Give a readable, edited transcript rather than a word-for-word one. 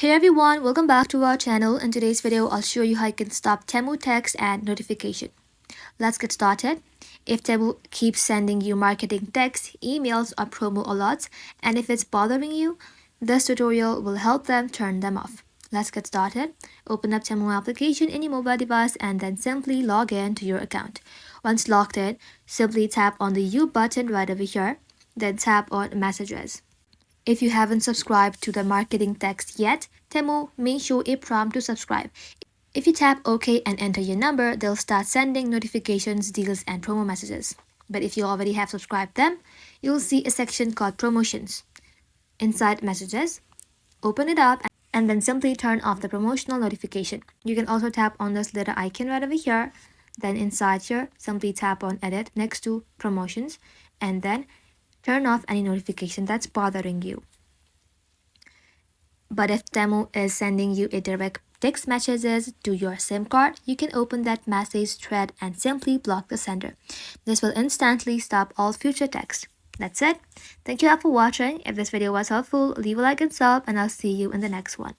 Hey everyone, welcome back to our channel. In today's video, I'll show you how you can stop Temu text and notification. Let's get started. If Temu keeps sending you marketing texts, emails, or promo alerts, and if it's bothering you, this tutorial will help them turn them off. Let's get started. Open up Temu application in your mobile device and then simply log in to your account. Once logged in, simply tap on the U button right over here, then tap on Messages. If you haven't subscribed to the marketing text yet, Temu may show a prompt to subscribe. If you tap OK and enter your number, they'll start sending notifications, deals, and promo messages. But if you already have subscribed them, you'll see a section called Promotions. Inside Messages, open it up and then simply turn off the promotional notification. You can also tap on this little icon right over here. Then inside here, simply tap on Edit next to Promotions and then turn off any notification that's bothering you. But if Temu is sending you a direct text messages to your SIM card, you can open that message thread and simply block the sender. This will instantly stop all future texts. That's it. Thank you all for watching. If this video was helpful, leave a like and sub, and I'll see you in the next one.